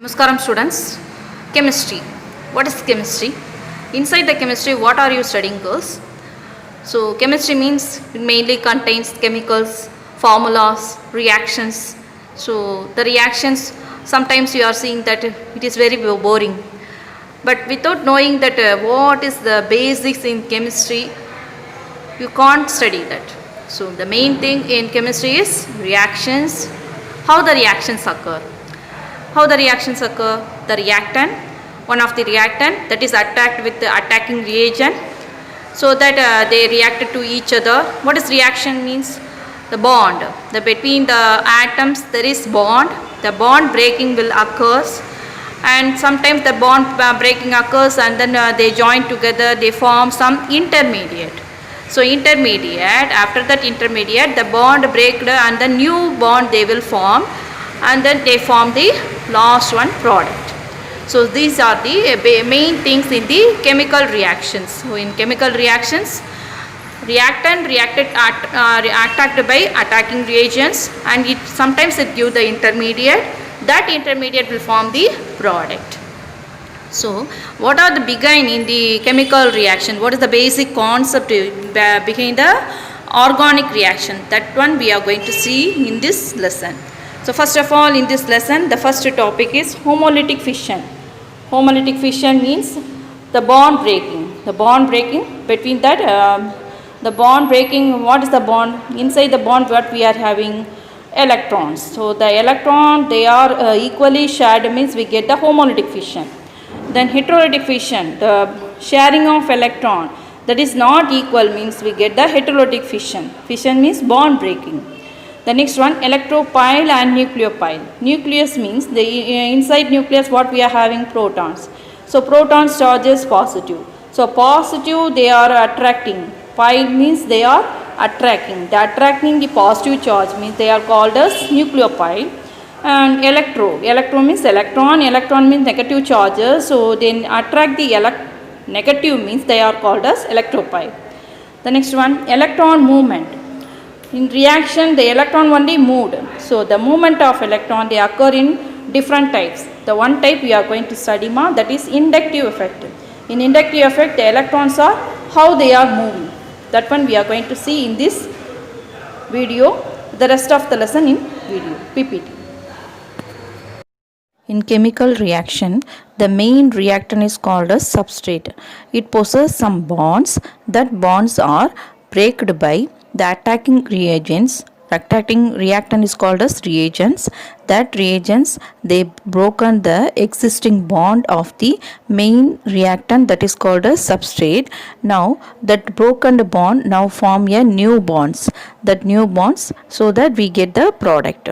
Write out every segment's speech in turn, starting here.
Namaskaram students. Chemistry. What is chemistry? Inside the chemistry, what are you studying girls? So chemistry means it mainly contains chemicals, formulas, reactions. So the reactions, sometimes you are seeing that it is very boring. But without knowing that what is the basics in chemistry, you can't study that. So the main thing in chemistry is reactions, how the reactions occur. How the reactions occur? The reactant, one of the reactant that is attacked with the attacking reagent, so that they reacted to each other. What is reaction means? The bond. Between the atoms there is bond. The bond breaking will occurs, and sometimes the bond breaking occurs and then they join together, they form some intermediate. So intermediate, after that intermediate the bond break and the new bond they will form, and then they form the last one product. So these are the main things in the chemical reactions. So in chemical reactions, reactant attacked by attacking reagents, and it sometimes it give the intermediate. That intermediate will form the product. So what are the behind in the chemical reaction? What is the basic concept behind the organic reaction? That one we are going to see in this lesson. So first of all, in this lesson the first topic is homolytic fission. Homolytic fission means the bond breaking. The bond breaking between that the bond breaking, what is the bond? Inside the bond what we are having? Electrons. So the electron they are equally shared means we get the homolytic fission. Then heterolytic fission, the sharing of electron that is not equal means we get the heterolytic fission. Fission means bond breaking. The next one, electrophile and nucleophile. Nucleus means the inside nucleus what we are having? Protons. So protons charge is positive. So positive they are attracting. Phile means they are attracting. The attracting the positive charge means they are called as nucleophile. And electro means electron means negative charges, so then attract the negative means they are called as electrophile. The next one, electron movement. In reaction the electron only moved, so the movement of electron they occur in different types. The one type we are going to study more, that is inductive effect. In inductive effect the electrons are how they are moving, that one we are going to see in this video, the rest of the lesson in video PPT. In chemical reaction, the main reactant is called as substrate. It possesses some bonds. That bonds are breaked by the attacking reagents. Attacking reactant is called as reagents. That reagents they broken the existing bond of the main reactant, that is called as substrate. Now that broken bond now form a new bonds. That new bonds, so that we get the product.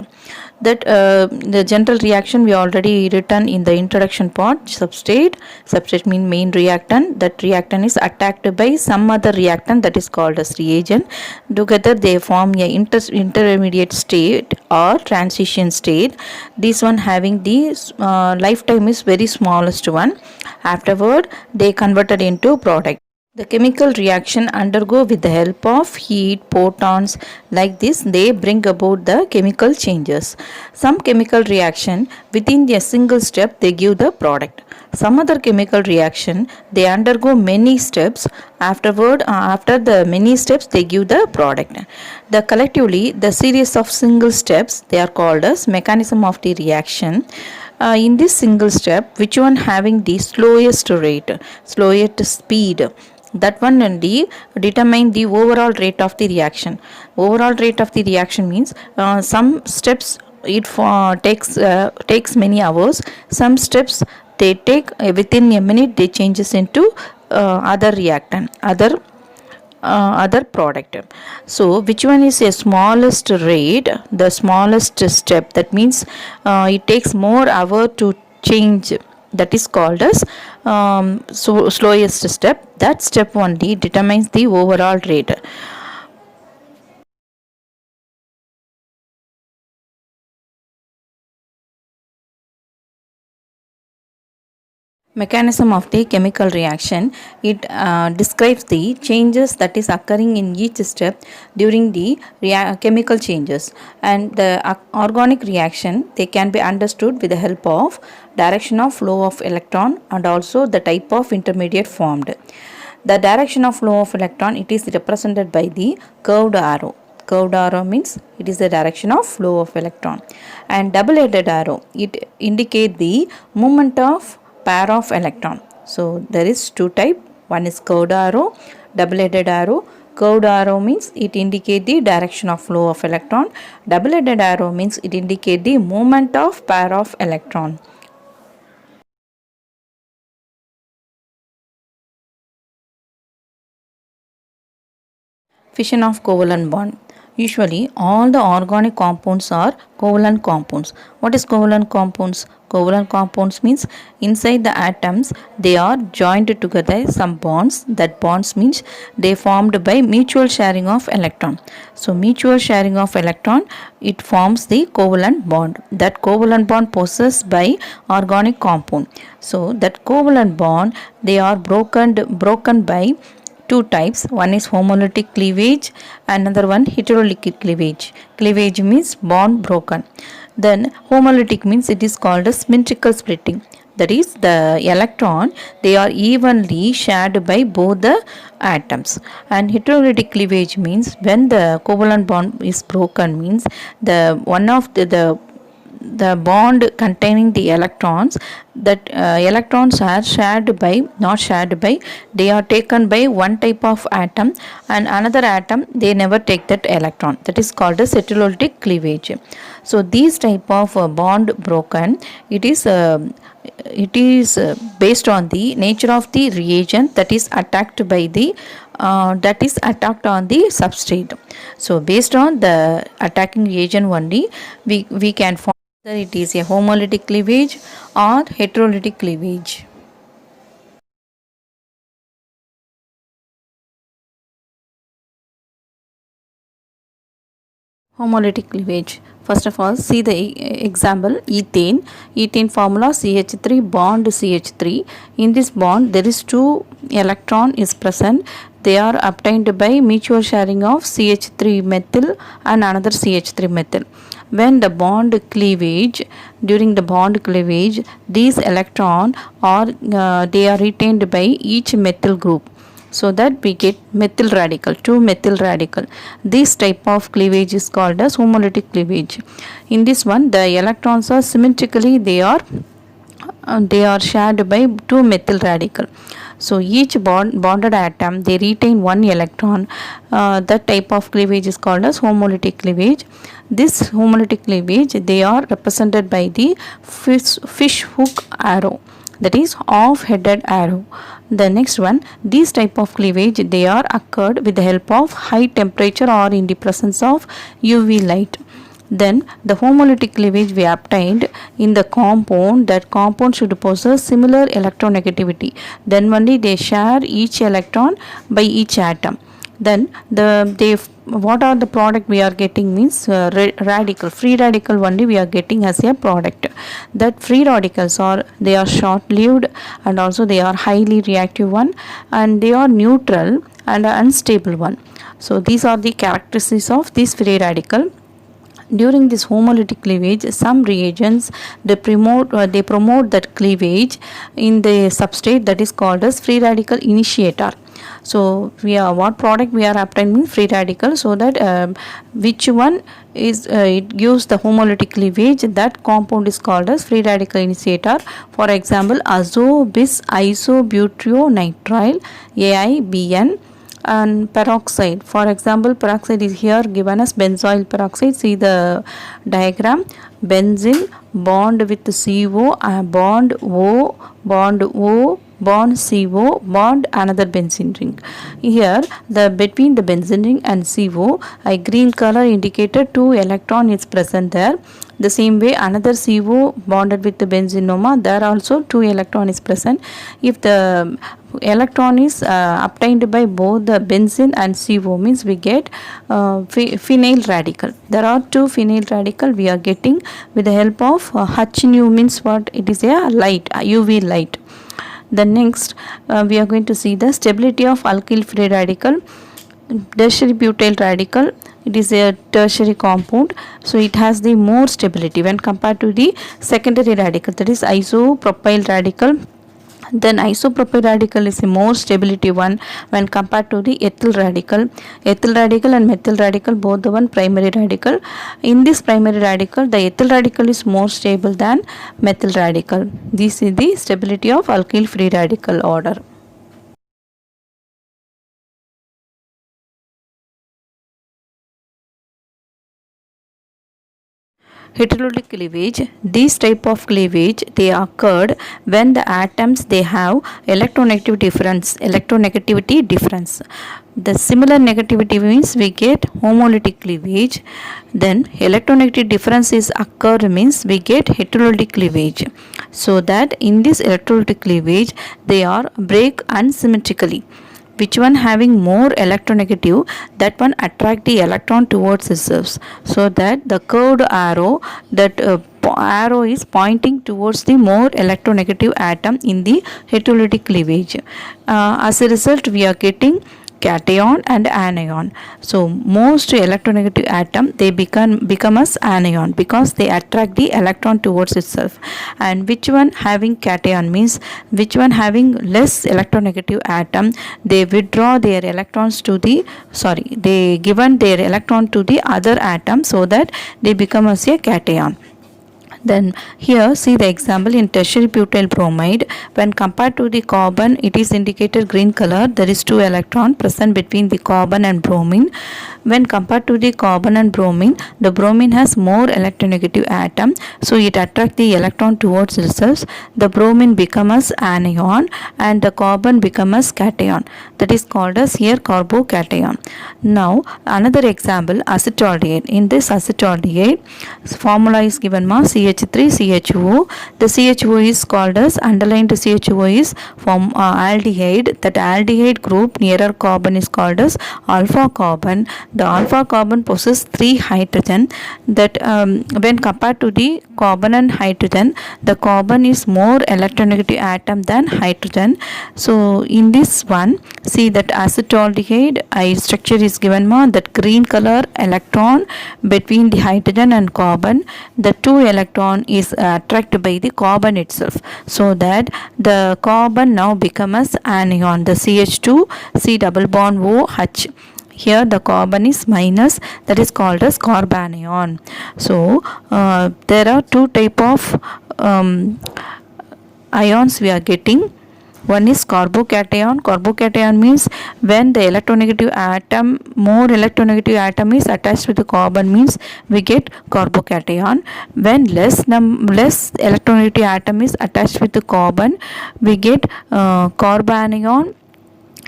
That the general reaction we already written in the introduction part. Substrate mean main reactant. That reactant is attacked by some other reactant, that is called as reagent. Together they form a intermediate state or transition state. This one having the lifetime is very smallest one. Afterward they converted into product. The chemical reaction undergo with the help of heat, photons. Like this they bring about the chemical changes. Some chemical reaction within a single step they give the product. Some other chemical reaction they undergo many steps. Afterward after the many steps they give the product. The collectively the series of single steps they are called as mechanism of the reaction. In this single step, which one having the slowest rate, slowest speed, that one only determine the overall rate of the reaction. Overall rate of the reaction means some steps it takes many hours. Some steps they take within a minute they changes into other reactant, other product. So which one is a smallest rate, the smallest step, that means it takes more hour to change, that is called as slowest step. That step only determines the overall rate. Mechanism of the chemical reaction. It describes the changes that is occurring in each step during the chemical changes, and the organic reaction, they can be understood with the help of direction of flow of electron and also the type of intermediate formed. The direction of flow of electron, it is represented by the curved arrow. Curved arrow means it is the direction of flow of electron, and double-headed arrow, it indicate the movement of pair of electron. So there is two type. One is curved arrow, double-headed arrow. Curved arrow means it indicate the direction of flow of electron. Double-headed arrow means it indicate the movement of pair of electron. Fission of covalent bond. Usually all the organic compounds are covalent compounds. What is covalent compounds? Covalent compounds means inside the atoms they are joined together some bonds. That bonds means they formed by mutual sharing of electron. So mutual sharing of electron, it forms the covalent bond. That covalent bond possessed by organic compound. So that covalent bond, they are broken by two types. One is homolytic cleavage, another one heterolytic cleavage. Cleavage means bond broken. Then homolytic means it is called as symmetrical splitting. That is, the electron, they are evenly shared by both the atoms. And heterolytic cleavage means when the covalent bond is broken, means the one of the bond containing the electrons, that electrons are shared by, not shared by, they are taken by one type of atom, and another atom they never take that electron. That is called as heterolytic cleavage. So these type of bond broken, it is based on the nature of the reagent that is attacked by the that is attacked on the substrate. So based on the attacking reagent only, we can form whether it is a homolytic cleavage or heterolytic cleavage. Homolytic cleavage. First of all, see the example ethane. Ethane formula CH3 bond CH3. In this bond, there is two electron is present. They are obtained by mutual sharing of CH3 methyl and another CH3 methyl. When the bond cleavage, during the bond cleavage, these electron are they are retained by each methyl group, so that we get methyl radical, two methyl radical. This type of cleavage is called as homolytic cleavage. In this one, the electrons are symmetrically, they are shared by two methyl radical. So each bonded atom, they retain one electron. That type of cleavage is called as homolytic cleavage. This homolytic cleavage, they are represented by the fish hook arrow, that is off-headed arrow. The next one, these type of cleavage, they are occurred with the help of high temperature or in the presence of UV light. Then the homolytic cleavage we obtained in the compound, that compound should possess similar electronegativity. Then only they share each electron by each atom. Then what are the product we are getting means radical, free radical only we are getting as a product. That free radicals are, they are short lived, and also they are highly reactive one, and they are neutral and unstable one. So these are the characteristics of this free radical. During this homolytic cleavage, some reagents, they promote that cleavage in the substrate, that is called as free radical initiator. So what product we are obtaining free radical, so that which one is it gives the homolytic cleavage, that compound is called as free radical initiator. For example, azo bis isobutyrionitrile AIBN, and peroxide. For example, peroxide is here given as benzoyl peroxide. See the diagram. Benzene bond with CO, bond O, bond O, bond CO, bond another benzene ring. Here between the benzene ring and CO, a green color indicated two electron is present there. The same way another CO bonded with the benzenoma, there also two electron is present. If the electron is obtained by both the benzene and CO, means we get phenyl radical. There are two phenyl radical we are getting with the help of H nu, means what, it is a light, UV light. Then next we are going to see the stability of alkyl free radical. Tertiary butyl radical, it is a tertiary compound, so it has the more stability when compared to the secondary radical, that is isopropyl radical. Then isopropyl radical is a more stability one when compared to the ethyl radical. Ethyl radical and methyl radical, both the one primary radical. In this primary radical, the ethyl radical is more stable than methyl radical. This is the stability of alkyl free radical order. Heterolytic cleavage, these type of cleavage they occurred when the atoms they have electronegativity difference. The similar negativity means we get homolytic cleavage. Then electronegativity difference is occur means we get heterolytic cleavage. So that in this electrolytic cleavage they are break unsymmetrically. Which one having more electronegative, that one attract the electron towards itself, so that the curved arrow, that arrow is pointing towards the more electronegative atom in the heterolytic cleavage. As a result we are getting cation and anion. So most electronegative atom they become as anion because they attract the electron towards itself. And which one having cation means which one having less electronegative atom, they withdraw their electrons to the they given their electron to the other atom, so that they become as a cation. Then here see the example in tertiary butyl bromide. When compared to the carbon, it is indicated green color. There is 2 electron present between the carbon and bromine. When compared to the carbon and bromine, the bromine has more electronegative atom, so it attract the electron towards itself. The bromine become as anion and the carbon become as cation. That is called as here carbocation. Now another example, acetaldehyde. In this acetaldehyde, formula is given ma CH3CHO. The CHO is called as underlined CHO is from aldehyde. That aldehyde group nearer carbon is called as alpha carbon. The alpha carbon possesses 3 hydrogen. That when compared to the carbon and hydrogen, the carbon is more electronegative atom than hydrogen. So in this one, see that acetaldehyde structure is given ma, that green color electron between the hydrogen and carbon. The 2 electron is attracted by the carbon itself, so that the carbon now becomes anion, the CH2 C double bond OH. Here the carbon is minus, that is called as carbanion. So there are 2 type of ions we are getting. One is carbocation. Carbocation means when the electronegative atom, more electronegative atom is attached with the carbon, means we get carbocation. When less electronegative atom is attached with the carbon, we get carbanion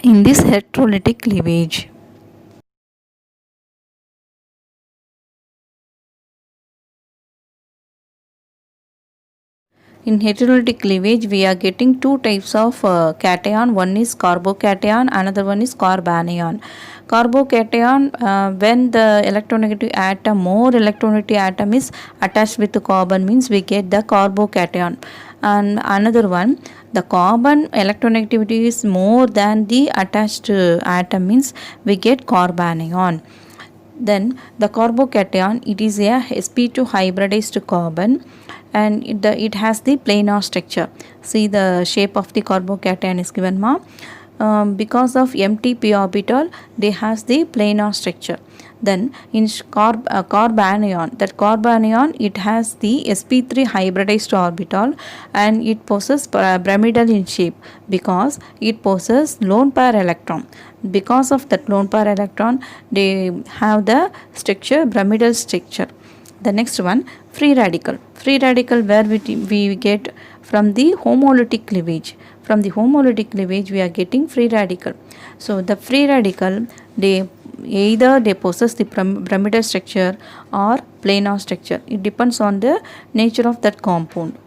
in this heterolytic cleavage. In heterolytic cleavage, we are getting 2 types of cation. One is carbocation, another one is carbanion. Carbocation, when the electronegative atom, more electronegative atom is attached with the carbon, means we get the carbocation. And another one, the carbon electronegativity is more than the attached atom, means we get carbanion. Then the carbocation, it is a sp2 hybridized carbon, and it has the planar structure. See the shape of the carbocation is given ma. Because of empty p orbital, they has the planar structure. Then in carbanion, that carbanion, it has the sp3 hybridized orbital, and it possesses pyramidal in shape because it possesses lone pair electron. Because of that lone pair electron, they have the structure pyramidal structure. The next one, free radical. Free radical, where we get from the homolytic cleavage. From the homolytic cleavage we are getting free radical. So the free radical, they either they possess the pyramidal structure or planar structure. It depends on the nature of that compound.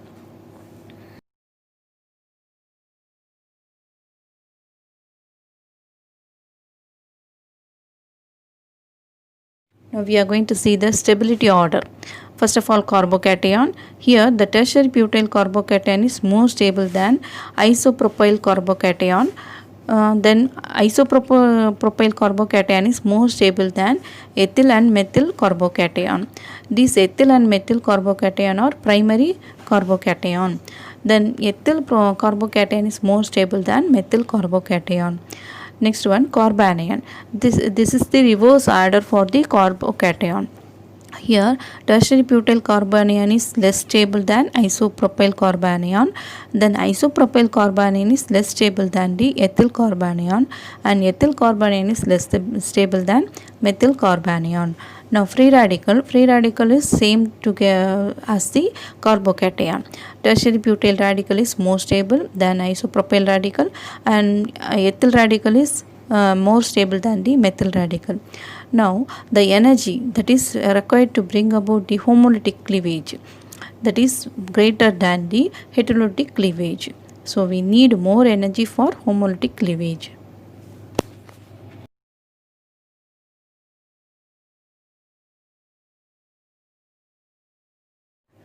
Now we are going to see the stability order. First of all, carbocation. Here the tertiary butyl carbocation is more stable than isopropyl carbocation. Then isopropyl carbocation is more stable than ethyl and methyl carbocation. These ethyl and methyl carbocation are primary carbocation. Then ethyl carbocation is more stable than methyl carbocation. Next one, carbanion. This is the reverse order for the carbocation. Here tertiary butyl carbanion is less stable than isopropyl carbanion. Then isopropyl carbanion is less stable than the ethyl carbanion, and ethyl carbanion is less stable than methyl carbanion. Now free radical is same together as the carbocation. Tertiary butyl radical is more stable than isopropyl radical, and ethyl radical is more stable than the methyl radical. Now the energy that is required to bring about the homolytic cleavage, that is greater than the heterolytic cleavage. So we need more energy for homolytic cleavage.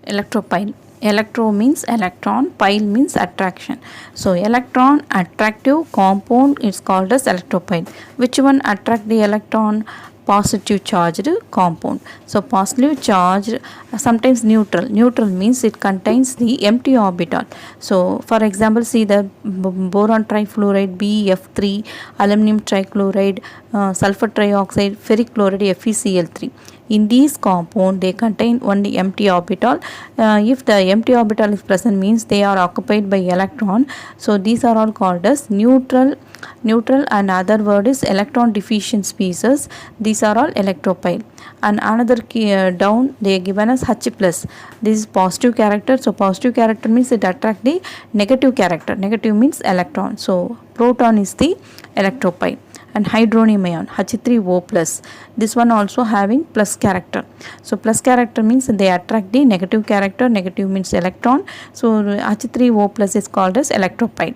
Electropile. Electro means electron, pile means attraction. So electron attractive compound is called as electropile. Which one attract the electron? Positive charged compound. So positive charged, sometimes neutral. Neutral means it contains the empty orbital. So for example, see the boron trifluoride BF3, aluminum trichloride, sulfur trioxide, ferric chloride FeCl3. In these compound they contain only empty orbital. If the empty orbital is present, means they are occupied by electron. So these are all called as neutral, and other word is electron deficient species. These are all electropile. And another down they are given as H plus. This is positive character. So positive character means it attract the negative character. Negative means electron. So proton is the electropile. And hydronium ion H3O plus, this one also having plus character. So plus character means they attract the negative character. Negative means electron. So H3O plus is called as electropile.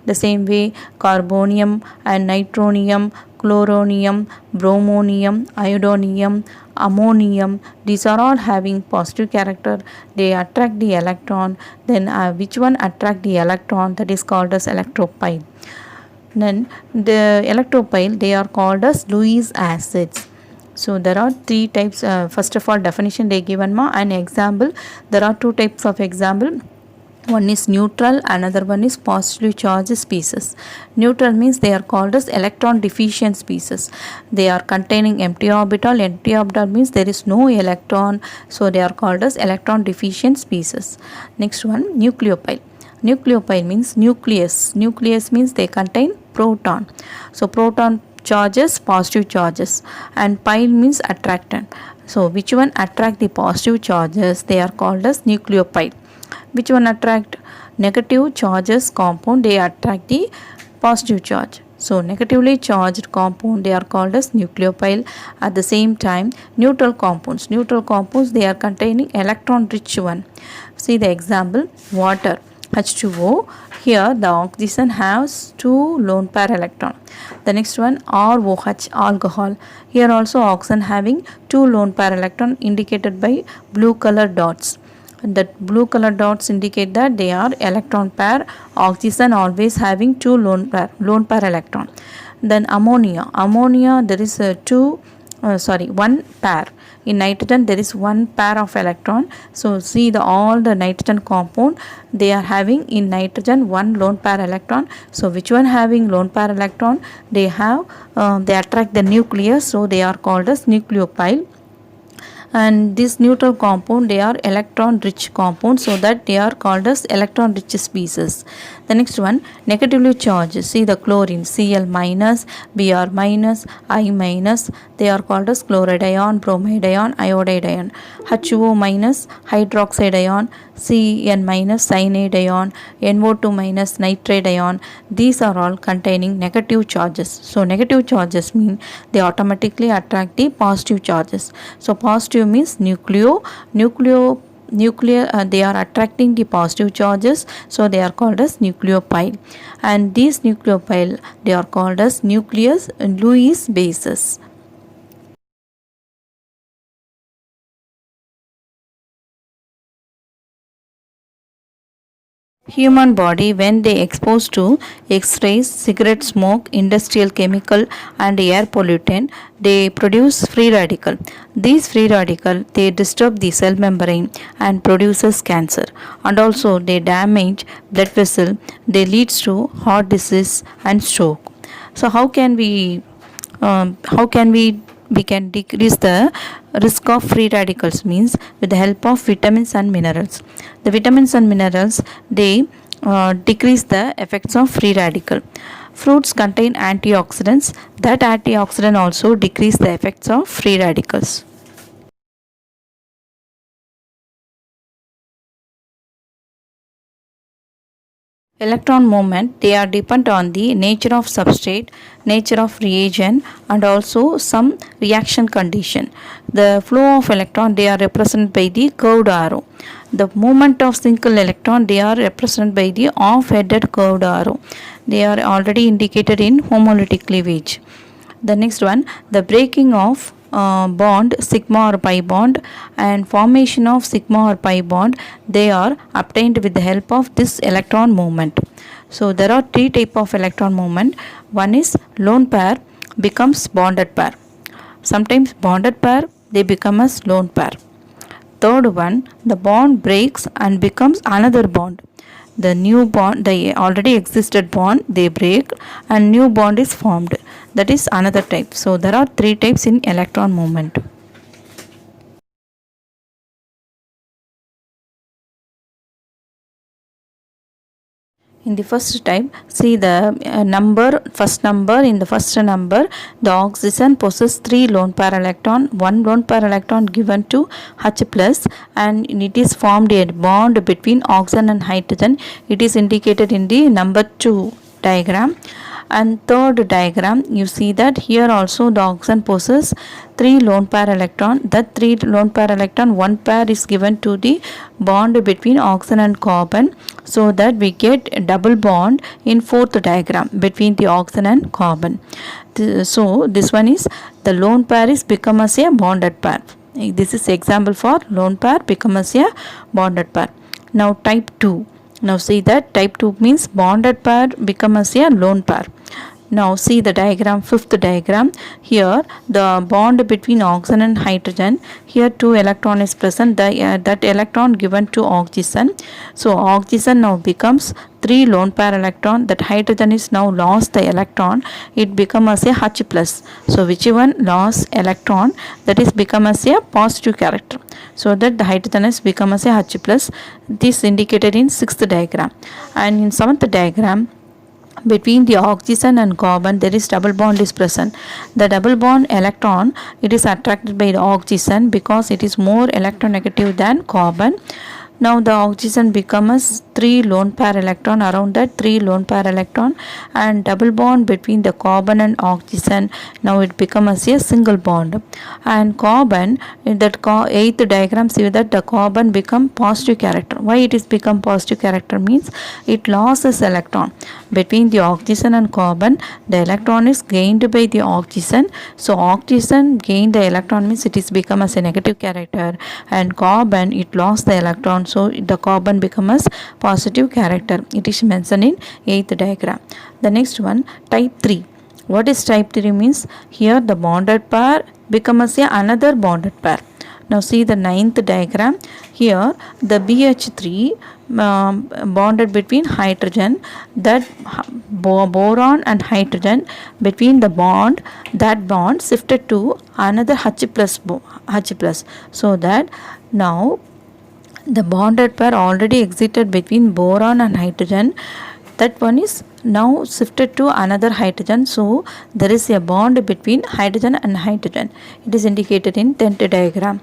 The same way carbonium and nitronium, chloronium, bromonium, iodonium, ammonium, these are all having positive character. They attract the electron. Then which one attract the electron? That is called as electropile. Then the electropile, they are called as Lewis acids. So there are three types. First of all, definition they given ma, and example. There are two types of example. One is neutral, another one is positively charged species. Neutral means they are called as electron deficient species. They are containing empty orbital. Empty orbital means there is no electron. So they are called as electron deficient species. Next one, nucleophile. Nucleophile means nucleus. Nucleus means they contain proton. So proton charges, positive charges, and pile means attractant. So which one attract the positive charges? They are called as nucleophile. Which one attract negative charges compound? They attract the positive charge. So negatively charged compound, they are called as nucleophile. At the same time, neutral compounds. Neutral compounds, they are containing electron rich one. See the example, water. H2O. Here the oxygen has 2 lone pair electron. The next one, ROH, alcohol. Here also oxygen having 2 lone pair electron indicated by blue color dots. That blue color dots indicate that they are electron pair. Oxygen always having 2 lone pair electron. Then ammonia. Ammonia, there is one pair. In nitrogen there is one pair of electron. So see all the nitrogen compound, they are having in nitrogen one lone pair electron. So which one having lone pair electron? They attract the nucleus. So they are called as nucleophile. And this neutral compound, they are electron rich compound, so that they are called as electron rich species. The next one, negatively charged. See the chlorine, Cl minus, Br minus, I minus, they are called as chloride ion, bromide ion, iodide ion. HO minus, hydroxide ion, Cn minus, cyanide ion, NO2 minus, nitride ion. These are all containing negative charges. So negative charges mean they automatically attract the positive charges. So positive means nuclear, they are attracting the positive charges. So they are called as nucleophile. And these nucleophile, they are called as nucleus Lewis bases. Human body when they exposed to x-rays, cigarette smoke, industrial chemical and air pollutant, they produce free radical. These free radical they disturb the cell membrane and produces cancer, and also they damage blood vessel, they leads to heart disease and stroke. So how can we can decrease the risk of free radicals means with the help of vitamins and minerals. The vitamins and minerals they decrease the effects of free radical. Fruits contain antioxidants, that antioxidant also decrease the effects of free radicals. Electron movement they are depend on the nature of substrate, nature of reagent and also some reaction condition. The flow of electron they are represented by the curved arrow. The movement of single electron they are represented by the off-headed curved arrow. They are already indicated in homolytic cleavage. The next one, the breaking of bond sigma or pi bond and formation of sigma or pi bond they are obtained with the help of this electron movement. So there are three type of electron movement. One is lone pair becomes bonded pair. Sometimes bonded pair they become as lone pair. Third one, the bond breaks and becomes another bond. The new bond, the already existed bond they break and new bond is formed. That is another type. So there are three types in electron movement. In the first type, see the first number. In the first number, the oxygen possesses 3 lone pair electron, 1 lone pair electron given to H plus, and it is formed a bond between oxygen and hydrogen. It is indicated in the number 2 diagram. And third diagram, you see that here also the oxygen possesses 3 lone pair electron. That 3 lone pair electron, 1 pair is given to the bond between oxygen and carbon, so that we get a double bond in fourth diagram between the oxygen and carbon. So this one is the lone pair is become as a bonded pair. This is example for lone pair become as a bonded pair. Now type 2. Now see that type 2 means bonded pair become as a lone pair. Now see the diagram, fifth diagram. Here the bond between oxygen and hydrogen, here 2 electron is present, that electron given to oxygen. So oxygen now becomes 3 lone pair electron, that hydrogen is now lost the electron, it become as a H plus. So which one lost electron, that is become as a positive character, so that the hydrogen is become as a H plus. This indicated in sixth diagram. And in seventh diagram, between the oxygen and carbon there is double bond is present. The double bond electron it is attracted by the oxygen because it is more electronegative than carbon. Now the oxygen becomes 3 lone pair electron, around that 3 lone pair electron, and double bond between the carbon and oxygen, now it becomes a single bond. And carbon in that eighth diagram, see that the carbon become positive character. Why it is become positive character means it loses electron. Between the oxygen and carbon the electron is gained by the oxygen, so oxygen gained the electron means it is become as a negative character, and carbon it lost the electron, so the carbon becomes positive character. It is mentioned in 8th diagram. The next one, type 3. What is type 3 means? Here the bonded pair becomes another bonded pair. Now see the 9th diagram. Here the BH3 bonded between hydrogen, that boron and hydrogen between the bond, that bond shifted to another H plus, so that now the bonded pair already existed between boron and hydrogen, that one is now shifted to another hydrogen, so there is a bond between hydrogen and hydrogen. It is indicated in 10th diagram.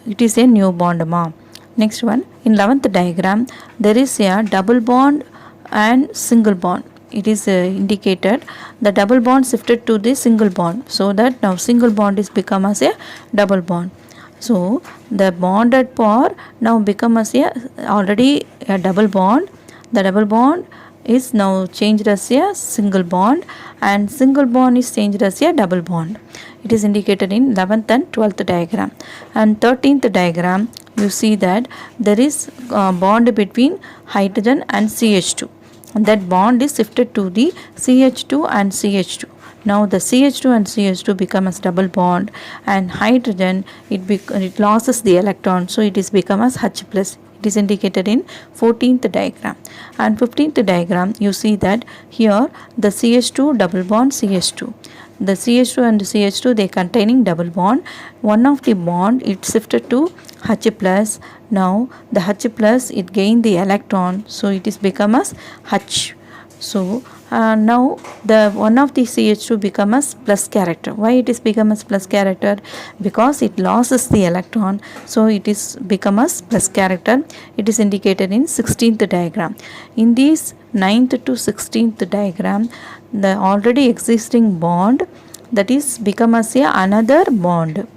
It is a new bond. Next one, in 11th diagram there is a double bond and single bond. It is indicated the double bond shifted to the single bond, so that now single bond is become as a double bond. So the bonded pair now become as a already a double bond. The double bond is now changed as a single bond, and single bond is changed as a double bond. It is indicated in 11th and 12th diagram. And 13th diagram, you see that there is a bond between hydrogen and CH2. And that bond is shifted to the CH2 and CH2. Now the CH2 and CH2 become as double bond, and hydrogen it loses the electron, so it is become as H plus. It is indicated in 14th diagram. And 15th diagram, you see that here the CH2 double bond CH2. The CH2 and CH2 they containing double bond. One of the bond it shifted to H plus. Now the H plus it gained the electron, so it is become as H. So now the one of the CH2 become as plus character. Why it is become as plus character? Because it loses the electron, so it is become as plus character. It is indicated in 16th diagram. In this 9th to 16th diagram, the already existing bond that is become as a another bond.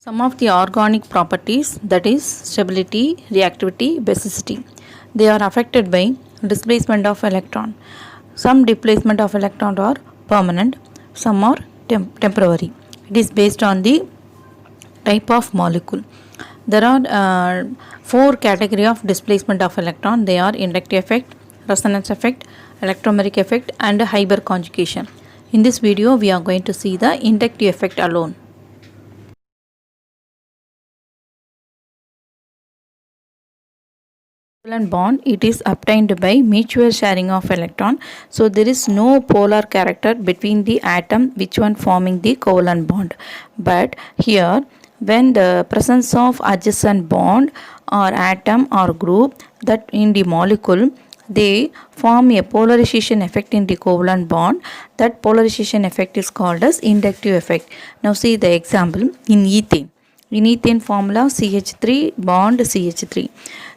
Some of the organic properties, that is stability, reactivity, basicity, they are affected by displacement of electron. Some displacement of electron are permanent, some are temporary. It is based on the type of molecule. There are four category of displacement of electron. They are inductive effect, resonance effect, electromeric effect, and hyperconjugation. In this video, we are going to see the inductive effect alone. Covalent bond, it is obtained by mutual sharing of electron. So there is no polar character between the atom which one forming the covalent bond. But here when the presence of adjacent bond or atom or group that in the molecule, they form a polarization effect in the covalent bond. That polarization effect is called as inductive effect. Now see the example in ethane. In ethane formula CH3 bond CH3.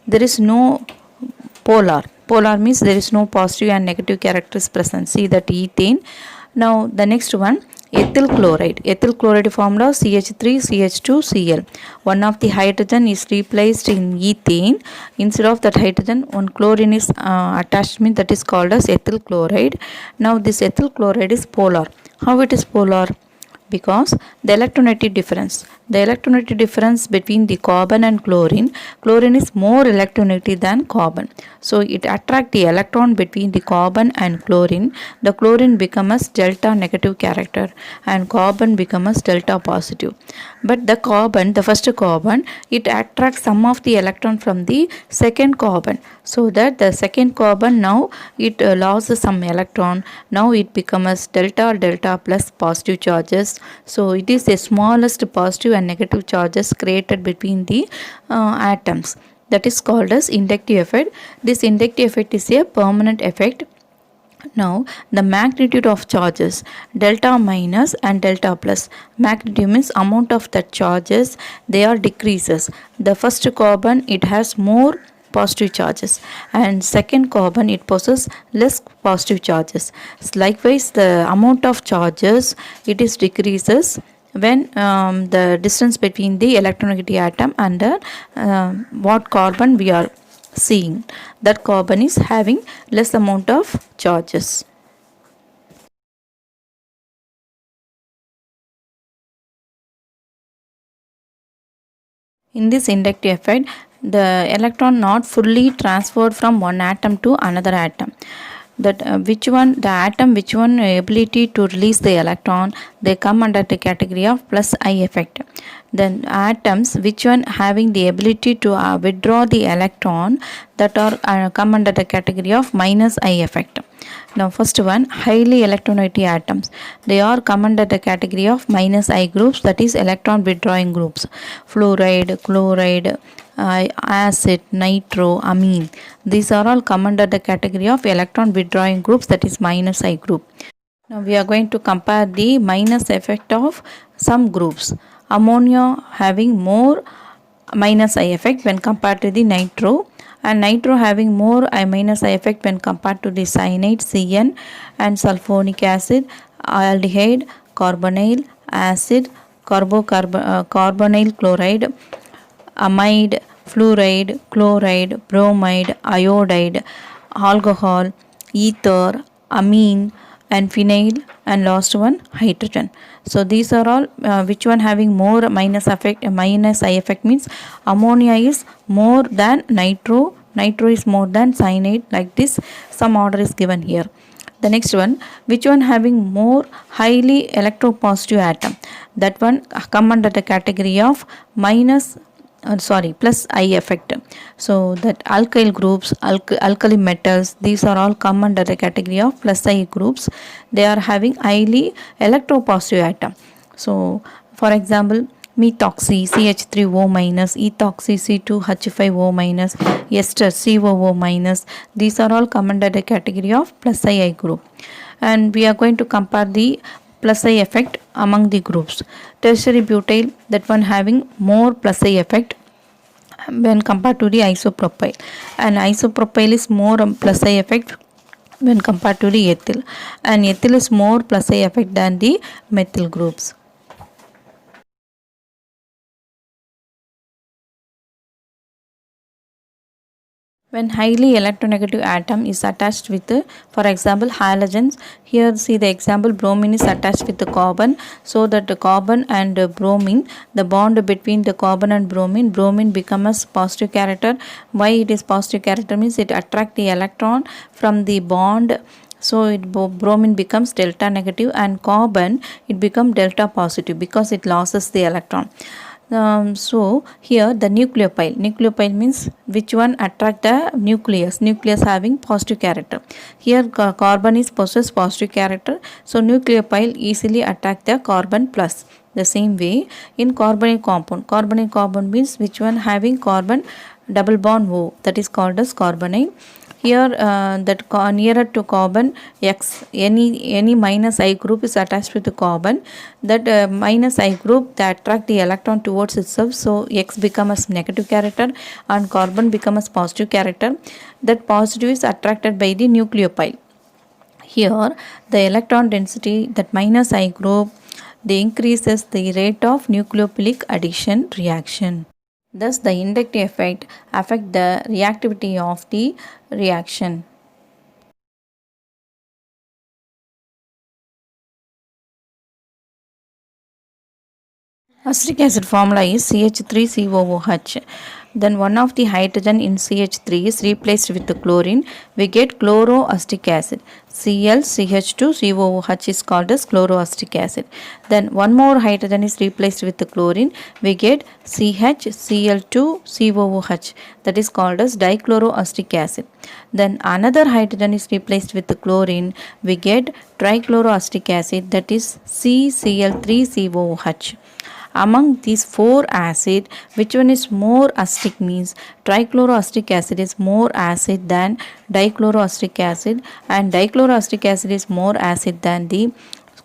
There is no polar. Polar means there is no positive and negative characters present. See that ethane. Now the next one, ethyl chloride. Ethyl chloride formula CH3 CH2 Cl. One of the hydrogen is replaced in ethane. Instead of that hydrogen, one chlorine is attached, means that is called as ethyl chloride. Now this ethyl chloride is polar. How it is polar? Because the electronegativity difference between the carbon and chlorine is more electronegative than carbon, so it attracts the electron between the carbon and chlorine. The chlorine becomes delta negative character and carbon becomes delta positive. But the first carbon, it attracts some of the electron from the second carbon, so that the second carbon now it loses some electron. Now it becomes delta plus positive charges. So it is the smallest positive and negative charges created between the atoms. That is called as inductive effect. This inductive effect is a permanent effect. Now the magnitude of charges, delta minus and delta plus. Magnitude means amount of the charges, they are decreases. The first carbon, it has more positive charges, and second carbon it possesses less positive charges. Likewise the amount of charges, it is decreases when the distance between the electronegativity atom and what carbon we are seeing, that carbon is having less amount of charges. In this inductive effect, the electron not fully transferred from one atom to another atom. That the atom which one ability to release the electron, they come under the category of plus I effect. Then atoms which one having the ability to withdraw the electron, that are come under the category of minus I effect. Now first one, highly electronegative atoms, they are come under the category of minus I groups, that is electron withdrawing groups. Fluoride, chloride, acid, nitro, amine, these are all come under the category of electron withdrawing groups, that is minus I group. Now we are going to compare the minus effect of some groups. Ammonia having more minus I effect when compared to the nitro, and nitro having more minus I effect when compared to the cyanide CN, and sulfonic acid, aldehyde, carbonyl, acid, carbonyl chloride, amide, fluoride, chloride, bromide, iodide, alcohol, ether, amine, and phenyl, and last one hydrogen. So these are all which one having more minus effect. Minus I effect means ammonia is more than nitro, nitro is more than cyanide. Like this, some order is given here. The next one, which one having more highly electropositive atom? That one come under the category of minus plus I effect. So that alkyl groups, alkali metals, these are all come under the category of plus I groups. They are having highly electropositive atom. So for example, methoxy CH3O minus, ethoxy C2H5O minus, ester COO minus, these are all come under the category of plus I group. And we are going to compare the plus I effect among the groups. Tertiary butyl, that one having more plus I effect when compared to the isopropyl, and isopropyl is more plus I effect when compared to the ethyl, and ethyl is more plus I effect than the methyl groups. When highly electronegative atom is attached with, for example, halogens, here see the example, bromine is attached with the carbon, so that the carbon and bromine, the bond between the carbon and bromine becomes positive character. Why it is positive character means it attract the electron from the bond, so bromine becomes delta negative, and carbon it become delta positive because it loses the electron. So here the nucleophile means which one attract the nucleus having positive character. Here carbon is possess positive character, so nucleophile easily attack the carbon plus. The same way in carbonyl compound means which one having carbon double bond O, that is called as carbonyl. Here that nearer to carbon X, any minus I group is attached with the carbon, that minus I group that attract the electron towards itself, so X becomes negative character and carbon becomes positive character. That positive is attracted by the nucleophile. Here the electron density, that minus I group, they increases the rate of nucleophilic addition reaction. Thus, the inductive effect affect the reactivity of the reaction. Acetic acid formula is CH3COOH. Then one of the hydrogen in CH3 is replaced with the chlorine. We get chloroacetic acid. ClCH2COOH is called as chloroacetic acid. Then one more hydrogen is replaced with the chlorine. We get CHCl2COOH, that is called as dichloroacetic acid. Then another hydrogen is replaced with the chlorine. We get trichloroacetic acid, that is CCl3COOH. Among these four acid, which one is more acidic means trichloroacetic acid is more acid than dichloroacetic acid, and dichloroacetic acid is more acid than the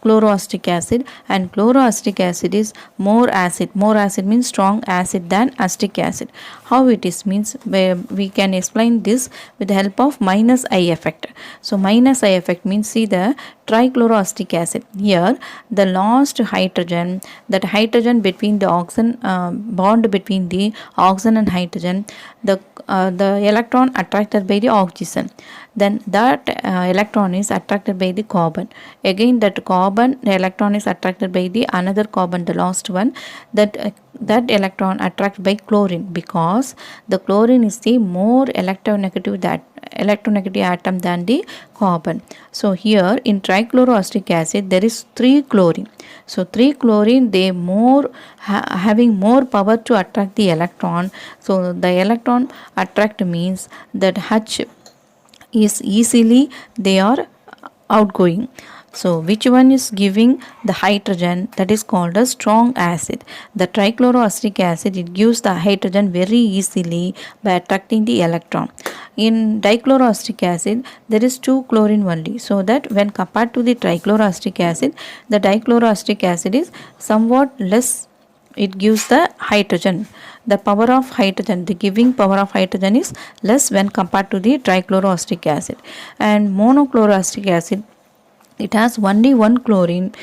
chloroacetic acid, and chloroacetic acid is more acid means strong acid than acetic acid. How it is means we can explain this with the help of minus I effect. So minus I effect means, see the trichloroacetic acid, here the last hydrogen, that hydrogen between the oxygen bond between the oxygen and hydrogen, the electron attracted by the oxygen, then that electron is attracted by the carbon. Again that carbon electron is attracted by the another carbon, the last one, that electron attracted by chlorine, because the chlorine is the more electronegative atom than the carbon. So here in trichloroacetic acid there is 3 chlorine. So 3 chlorine, they more having more power to attract the electron. So the electron attract means that H is easily they are outgoing. So which one is giving the hydrogen, that is called a strong acid. The trichloroacetic acid, it gives the hydrogen very easily by attracting the electron. In dichloroacetic acid there is 2 chlorine only, so that when compared to the trichloroacetic acid, the dichloroacetic acid is somewhat less, it gives the hydrogen. The power of hydrogen, the giving power of hydrogen is less when compared to the trichloroacetic acid. And monochloroacetic acid, it has only 1 chlorine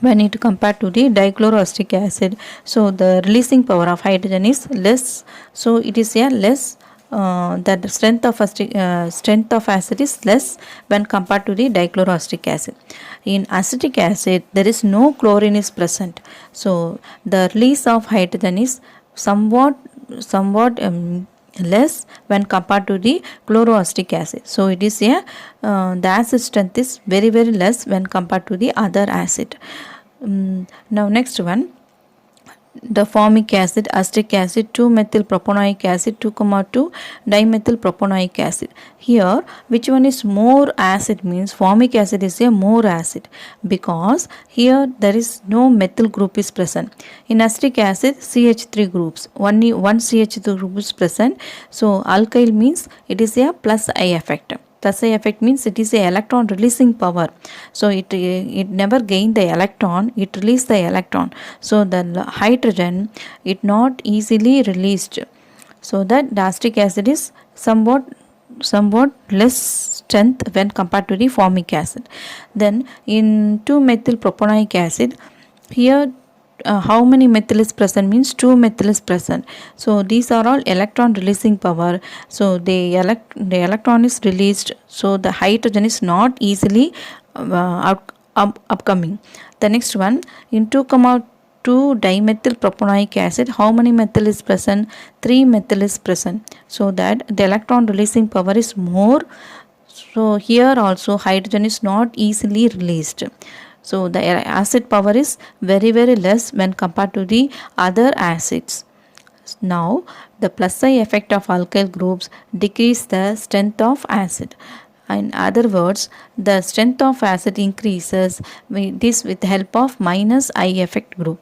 when it compared to the dichloroacetic acid. So the releasing power of hydrogen is less, so it is a less, that strength of acid is less when compared to the dichloroacetic acid. In acetic acid there is no chlorine is present, so the release of hydrogen is somewhat less when compared to the chloroacetic acid. So it is a, the acid strength is very less when compared to the other acid. Now next one, the formic acid, acetic acid, 2-methyl propanoic acid, 2,2 dimethyl propanoic acid. Here which one is more acid means formic acid is a more acid, because here there is no methyl group is present. In acetic acid CH3 groups, one CH3 group is present. So alkyl means it is a plus I effect. Plus I effect means it is a electron releasing power, so it never gain the electron, it release the electron, so the hydrogen it not easily released, so that the acetic acid is somewhat less strength when compared to the formic acid. Then in 2-methyl propanoic acid, here how many methyl is present means 2 methyl is present, so these are all electron releasing power, so the electron is released, so the hydrogen is not easily upcoming. The next one, in 2,2 dimethyl propanoic acid, how many methyl is present? 3 methyl is present, so that the electron releasing power is more, so here also hydrogen is not easily released, so the acid power is very less when compared to the other acids. Now the plus I effect of alkyl groups decrease the strength of acid. In other words, the strength of acid increases with the help of minus I effect group.